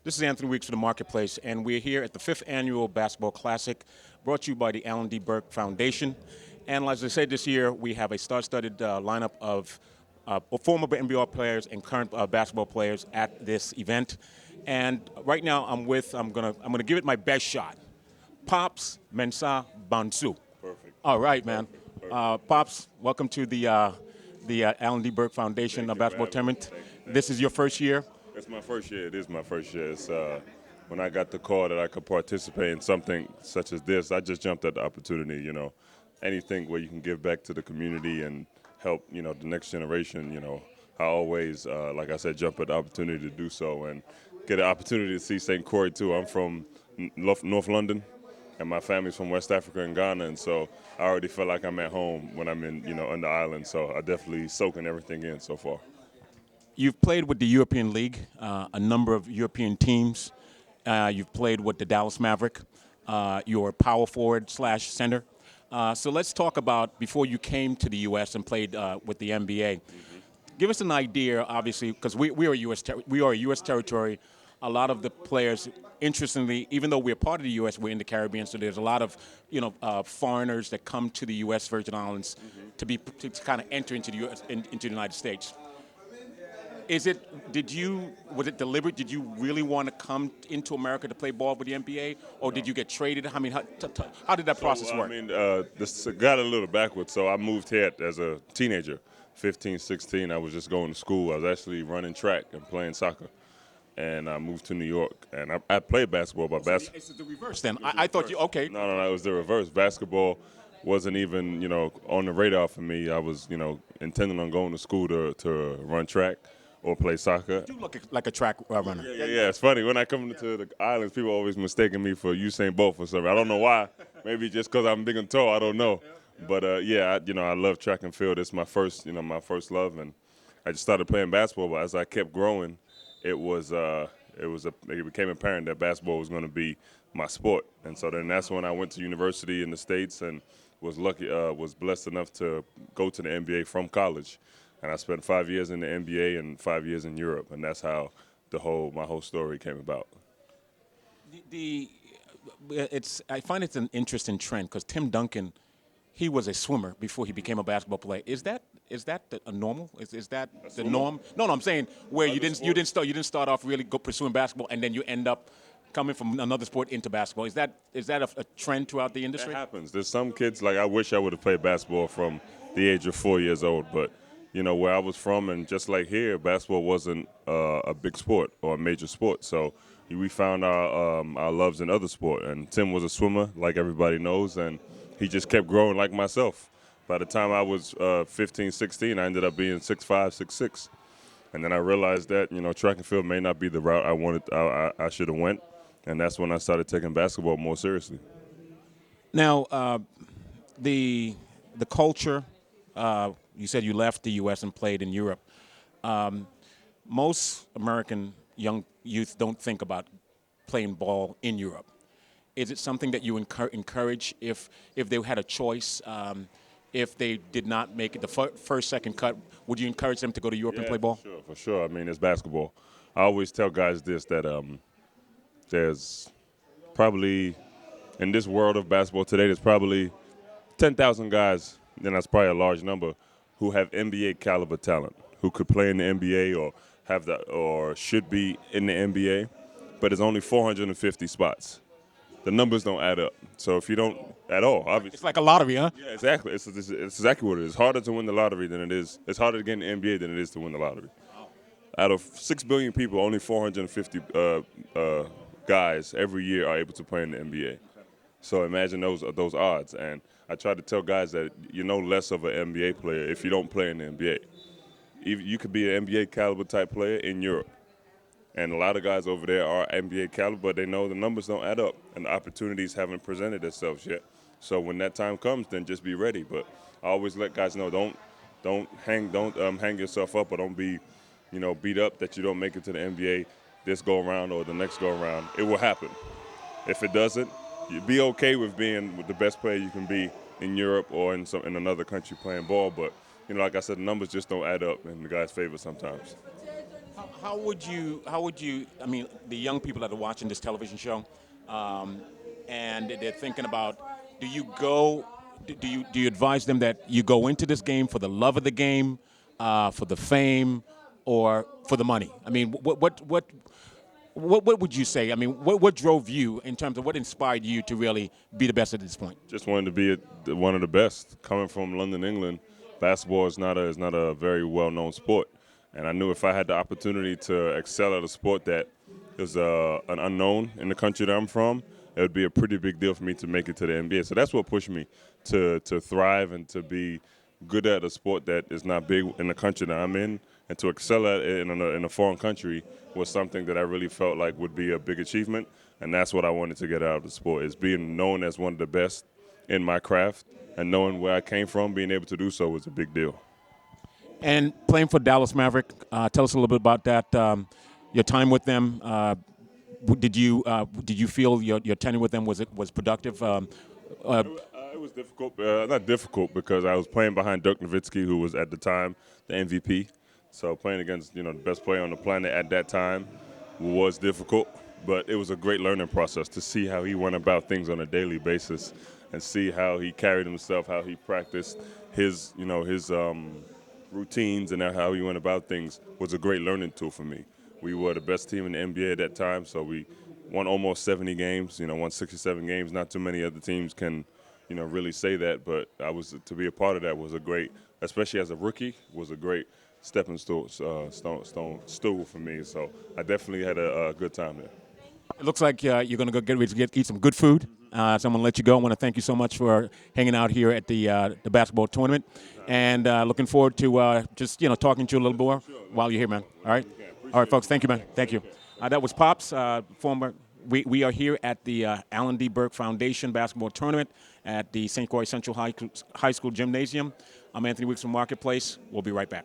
This is Anthony Weeks for the Marketplace, and we're here at the 5th Annual Basketball Classic, brought to you by the Alan D. Burke Foundation. And as I said, this year we have a star-studded lineup of former NBA players and current basketball players at this event. And right now I'm gonna give it my best shot. Pops Mensah Bansu. Perfect. All right, man. Perfect. Pops, welcome to the Alan D. Burke Foundation Thank you for basketball having me. tournament. Thank you. This is your first year. It's my first year. It is my first year. It's when I got the call that I could participate in something such as this, I just jumped at the opportunity. Anything where you can give back to the community and help, the next generation. I always, like I said, jump at the opportunity to do so and get an opportunity to see St. Croix too. I'm from North London, and my family's from West Africa and Ghana, and so I already feel like I'm at home when I'm on the island. So I definitely soaking everything in so far. You've played with the European League, a number of European teams. You've played with the Dallas Maverick. You're a power forward slash center. So let's talk about before you came to the U.S. and played with the NBA. Give us an idea, obviously, because we are a U.S. territory. A lot of the players, interestingly, even though we're part of the U.S., we're in the Caribbean, so there's a lot of foreigners that come to the U.S. Virgin Islands to kind of enter into the U.S. into the United States. Was it deliberate? Did you really want to come into America to play ball with the NBA, or did you get traded? I mean, how did that process work? This got a little backwards. So I moved here as a teenager, 15, 16. I was just going to school. I was actually running track and playing soccer. And I moved to New York. And I played basketball, but It's the reverse then. I thought you, okay. No, it was the reverse. Basketball wasn't even, on the radar for me. I was, intending on going to school to run track or play soccer. You look like a track runner. Yeah. It's funny. When I come to the islands, people always mistaking me for Usain Bolt or something. I don't know why. Maybe just because I'm big and tall. I don't know. But I love track and field. It's my first, my first love, and I just started playing basketball. But as I kept growing, it became apparent that basketball was going to be my sport. And so then that's when I went to university in the States and was blessed enough to go to the NBA from college. And I spent 5 years in the NBA and 5 years in Europe, and that's how my whole story came about. I find it's an interesting trend because Tim Duncan, he was a swimmer before he became a basketball player. Is that a normal? Is that the norm? No, I'm saying where you didn't start off really pursuing basketball and then you end up coming from another sport into basketball. Is that a trend throughout the industry? It happens. There's some kids, like I wish I would have played basketball from the age of 4 years old, but where I was from, and just like here, basketball wasn't a big sport or a major sport. So we found our loves in other sport. And Tim was a swimmer, like everybody knows, and he just kept growing like myself. By the time I was 15, 16, I ended up being 6'5", 6'6". And then I realized that, track and field may not be the route I should have went. And that's when I started taking basketball more seriously. Now, the culture. You said you left the U.S. and played in Europe. Most American young youth don't think about playing ball in Europe. Is it something that you encourage if they had a choice? If they did not make it the first, second cut, would you encourage them to go to Europe and play ball? For sure. I mean, it's basketball. I always tell guys this, that there's probably, in this world of basketball today, there's probably 10,000 guys, and that's probably a large number, who have NBA caliber talent, who could play in the NBA or should be in the NBA, but there's only 450 spots. The numbers don't add up. So if you don't at all, obviously. It's like a lottery, huh? Yeah, exactly. It's exactly what it is. It's harder to win the lottery than it is. It's harder to get in the NBA than it is to win the lottery. Out of 6 billion people, only 450 guys every year are able to play in the NBA. So imagine those odds. And I try to tell guys that you're no less of an NBA player if you don't play in the NBA. You could be an NBA caliber type player in Europe. And a lot of guys over there are NBA caliber, but they know the numbers don't add up and the opportunities haven't presented themselves yet. So when that time comes, then just be ready. But I always let guys know don't hang yourself up or don't be, beat up that you don't make it to the NBA this go around or the next go around. It will happen. If it doesn't, you be okay with being the best player you can be in Europe or in another country playing ball. But like I said, the numbers just don't add up in the guy's favor sometimes. How would you? I mean, the young people that are watching this television show, um, and they're thinking about, do you go? Do you advise them that you go into this game for the love of the game, for the fame, or for the money? I mean, what would you say? I mean, what drove you in terms of what inspired you to really be the best at this point? Just wanted to be one of the best. Coming from London, England, basketball is not a very well known sport, and I knew if I had the opportunity to excel at a sport that is an unknown in the country that I'm from, it would be a pretty big deal for me to make it to the NBA. So that's what pushed me to thrive and to be good at a sport that is not big in the country that I'm in, and to excel at it in a foreign country was something that I really felt like would be a big achievement, and that's what I wanted to get out of the sport, is being known as one of the best in my craft, and knowing where I came from, being able to do so was a big deal. And playing for Dallas Maverick, tell us a little bit about that. Your time with them. Did you feel your tenure with them was productive? It was difficult, not difficult because I was playing behind Dirk Nowitzki, who was at the time the MVP. So playing against the best player on the planet at that time was difficult, but it was a great learning process to see how he went about things on a daily basis and see how he carried himself, how he practiced his routines, and how he went about things was a great learning tool for me. We were the best team in the NBA at that time, so we won almost 70 games, won 67 games. Not too many other teams can, really say that, but to be a part of that was a great, especially as a rookie, was a great stepping stool for me. So I definitely had a good time there. It looks like you're going to go get ready to eat some good food. So I'm going to let you go. I want to thank you so much for hanging out here at the basketball tournament, and looking forward to just talking to you a little more while you're here, man. All right, folks. Thank you, man. Thank you. That was Pops, former. We are here at the Alan D. Burke Foundation basketball tournament at the St. Croix Central High School Gymnasium. I'm Anthony Weeks from Marketplace. We'll be right back.